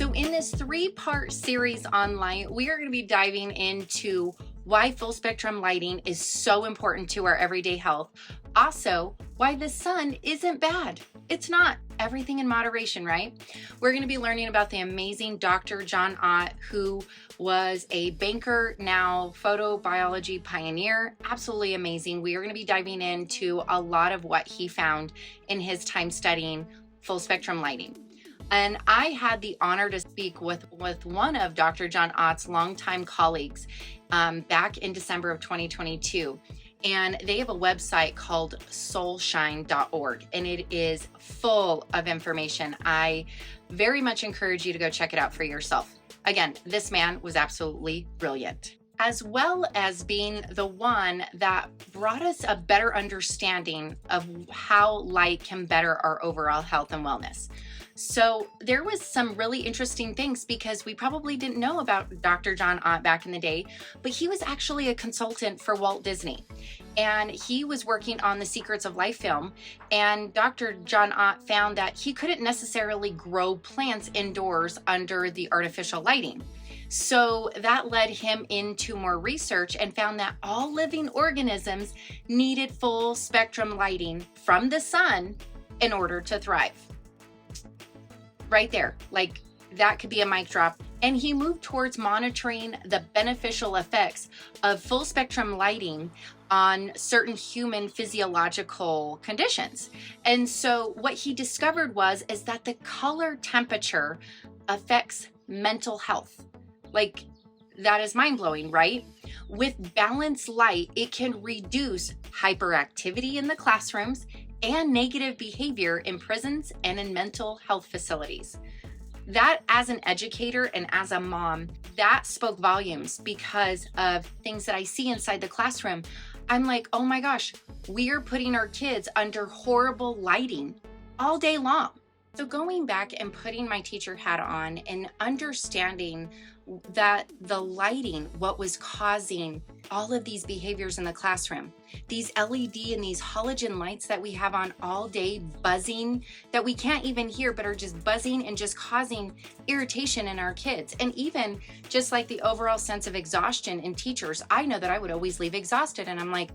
So in this 3-part series on light, we are going to be diving into why full spectrum lighting is so important to our everyday health. Also, why the sun isn't bad. It's not. Everything in moderation, right? We're going to be learning about the amazing Dr. John Ott, who was a banker, now photobiology pioneer. Absolutely amazing. We are going to be diving into a lot of what he found in his time studying full spectrum lighting. And I had the honor to speak with one of Dr. John Ott's longtime colleagues back in December of 2022. And they have a website called soulshine.org, and it is full of information. I very much encourage you to go check it out for yourself. Again, this man was absolutely brilliant, as well as being the one that brought us a better understanding of how light can better our overall health and wellness. So there was some really interesting things because we probably didn't know about Dr. John Ott back in the day, but he was actually a consultant for Walt Disney, and he was working on the Secrets of Life film. And Dr. John Ott found that he couldn't necessarily grow plants indoors under the artificial lighting. So that led him into more research and found that all living organisms needed full spectrum lighting from the sun in order to thrive. Right there, like that could be a mic drop. And he moved towards monitoring the beneficial effects of full spectrum lighting on certain human physiological conditions. And so what he discovered is that the color temperature affects mental health. Like, that is mind-blowing, right? With balanced light, it can reduce hyperactivity in the classrooms and negative behavior in prisons and in mental health facilities. That, as an educator and as a mom, that spoke volumes because of things that I see inside the classroom. I'm like, oh my gosh, we are putting our kids under horrible lighting all day long. So going back and putting my teacher hat on and understanding that the lighting, what was causing all of these behaviors in the classroom, these LED and these halogen lights that we have on all day, buzzing, that we can't even hear, but are just buzzing and just causing irritation in our kids. And even just like the overall sense of exhaustion in teachers, I know that I would always leave exhausted. And I'm like,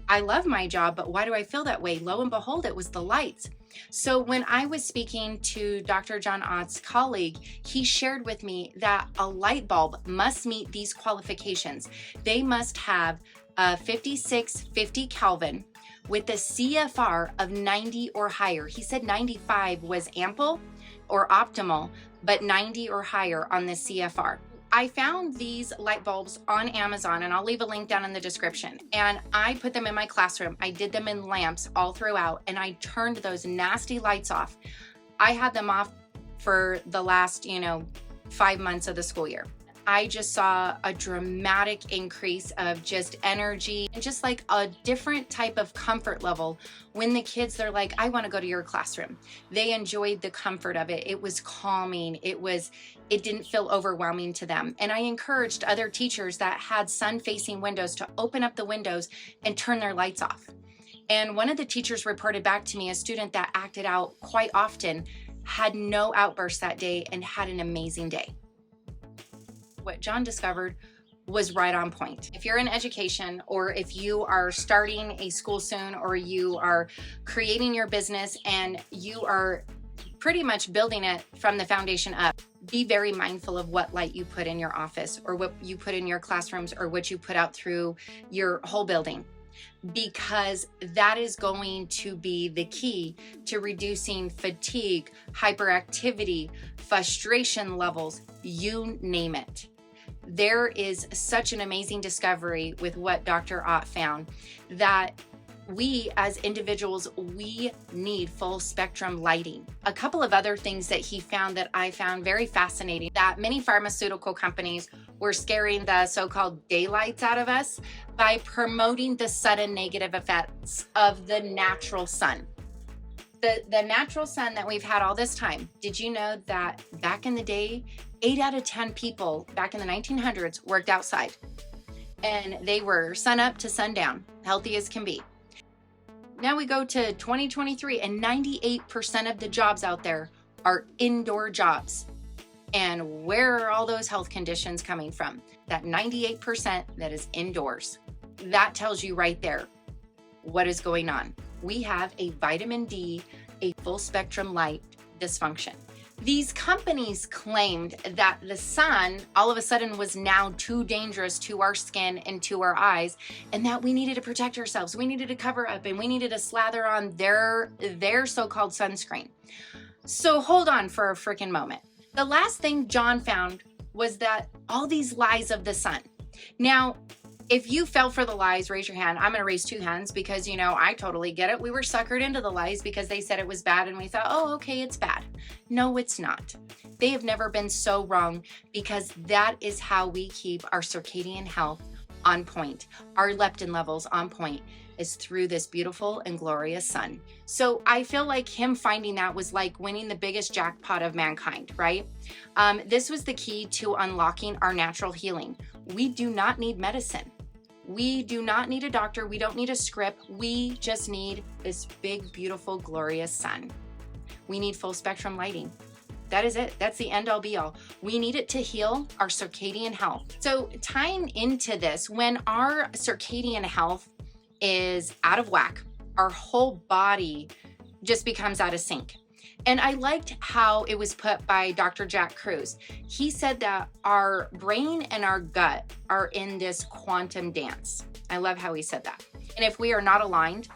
I love my job, but why do I feel that way? Lo and behold, it was the lights. So when I was speaking to Dr. John Ott's colleague, he shared with me that a light bulb must meet these qualifications. They must have 5650 Kelvin with a CFR of 90 or higher. He said 95 was ample or optimal, but 90 or higher on the CFR. I found these light bulbs on Amazon, and I'll leave a link down in the description. And I put them in my classroom. I did them in lamps all throughout, and I turned those nasty lights off. I had them off for the last, 5 months of the school year. I just saw a dramatic increase of just energy and just like a different type of comfort level when the kids, they're like, I want to go to your classroom. They enjoyed the comfort of it. It was calming. It didn't feel overwhelming to them. And I encouraged other teachers that had sun-facing windows to open up the windows and turn their lights off. And one of the teachers reported back to me, a student that acted out quite often, had no outbursts that day and had an amazing day. What John discovered was right on point. If you're in education, or if you are starting a school soon, or you are creating your business and you are pretty much building it from the foundation up, be very mindful of what light you put in your office, or what you put in your classrooms, or what you put out through your whole building, because that is going to be the key to reducing fatigue, hyperactivity, frustration levels, you name it. There is such an amazing discovery with what Dr. Ott found, that we as individuals, we need full spectrum lighting. A couple of other things that he found that I found very fascinating, that many pharmaceutical companies were scaring the so-called daylights out of us by promoting the sudden negative effects of the natural sun. The natural sun that we've had all this time. Did you know that back in the day, 8 out of 10 people back in the 1900s worked outside, and they were sun up to sundown, healthy as can be. Now we go to 2023 and 98% of the jobs out there are indoor jobs. And where are all those health conditions coming from? That 98% that is indoors. That tells you right there what is going on. We have a vitamin D, a full spectrum light dysfunction. These companies claimed that the sun all of a sudden was now too dangerous to our skin and to our eyes, and that we needed to protect ourselves. We needed to cover up and we needed to slather on their so-called sunscreen. So hold on for a freaking moment. The last thing John found was that all these lies of the sun. Now, if you fell for the lies, raise your hand. I'm going to raise 2 hands because, I totally get it. We were suckered into the lies because they said it was bad and we thought, oh, okay, it's bad. No, it's not. They have never been so wrong because that is how we keep our circadian health on point, our leptin levels on point, is through this beautiful and glorious sun. So I feel like him finding that was like winning the biggest jackpot of mankind, right? This was the key to unlocking our natural healing. We do not need medicine. We do not need a doctor. We don't need a script. We just need this big, beautiful, glorious sun. We need full spectrum lighting. That is it. That's the end all be all. We need it to heal our circadian health. So tying into this, when our circadian health is out of whack, our whole body just becomes out of sync. And I liked how it was put by Dr. Jack Kruse. He said that our brain and our gut are in this quantum dance. I love how he said that. And if we are not aligned,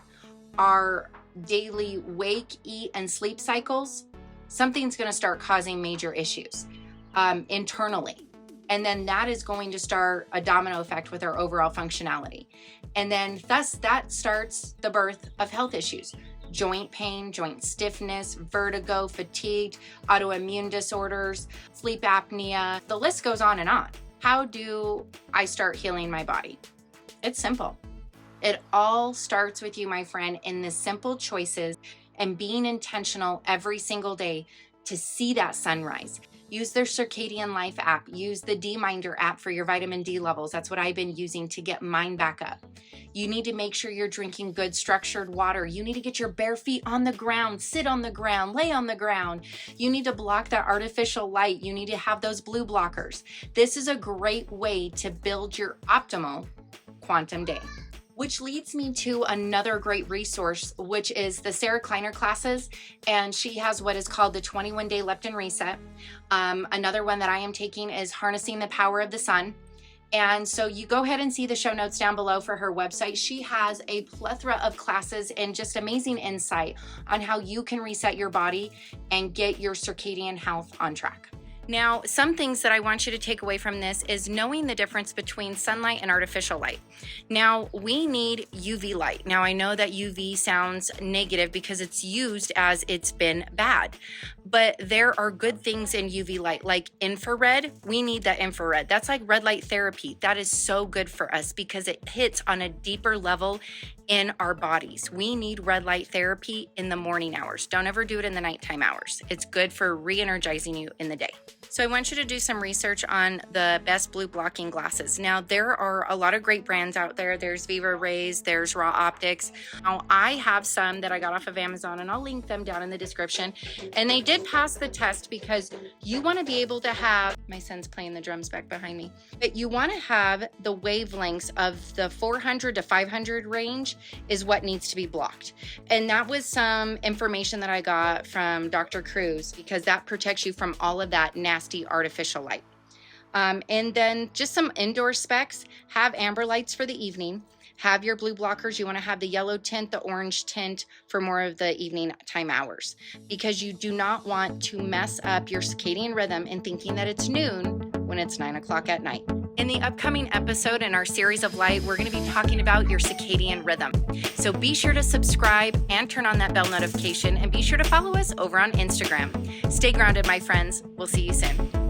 our daily wake, eat, and sleep cycles, something's going to start causing major issues internally. And then that is going to start a domino effect with our overall functionality. And then thus that starts the birth of health issues. Joint pain, joint stiffness, vertigo, fatigue, autoimmune disorders, sleep apnea. The list goes on and on. How do I start healing my body? It's simple. It all starts with you, my friend, in the simple choices and being intentional every single day to see that sunrise. Use their Circadian Life app. Use the D-Minder app for your vitamin D levels. That's what I've been using to get mine back up. You need to make sure you're drinking good structured water. You need to get your bare feet on the ground, sit on the ground, lay on the ground. You need to block that artificial light. You need to have those blue blockers. This is a great way to build your optimal quantum day. Which leads me to another great resource, which is the Sarah Kleiner classes. And she has what is called the 21-day leptin reset. Another one that I am taking is harnessing the power of the sun. And so you go ahead and see the show notes down below for her website. She has a plethora of classes and just amazing insight on how you can reset your body and get your circadian health on track. Now, some things that I want you to take away from this is knowing the difference between sunlight and artificial light. Now, we need UV light. Now, I know that UV sounds negative because it's used as it's been bad, but there are good things in UV light, like infrared. We need that infrared. That's like red light therapy. That is so good for us because it hits on a deeper level in our bodies. We need red light therapy in the morning hours. Don't ever do it in the nighttime hours. It's good for re-energizing you in the day. So I want you to do some research on the best blue blocking glasses. Now, there are a lot of great brands out there. There's Viva Rays, there's Raw Optics. Now, I have some that I got off of Amazon, and I'll link them down in the description. And they did pass the test because you want to be able to have, my son's playing the drums back behind me, but you want to have the wavelengths of the 400 to 500 range is what needs to be blocked. And that was some information that I got from Dr. Kruse because that protects you from all of that nasty artificial light. And then just some indoor specs. Have amber lights for the evening. Have your blue blockers. You want to have the yellow tint, the orange tint for more of the evening time hours because you do not want to mess up your circadian rhythm in thinking that it's noon when it's 9 o'clock at night. In the upcoming episode in our series of light, we're going to be talking about your circadian rhythm. So be sure to subscribe and turn on that bell notification, and be sure to follow us over on Instagram. Stay grounded, my friends. We'll see you soon.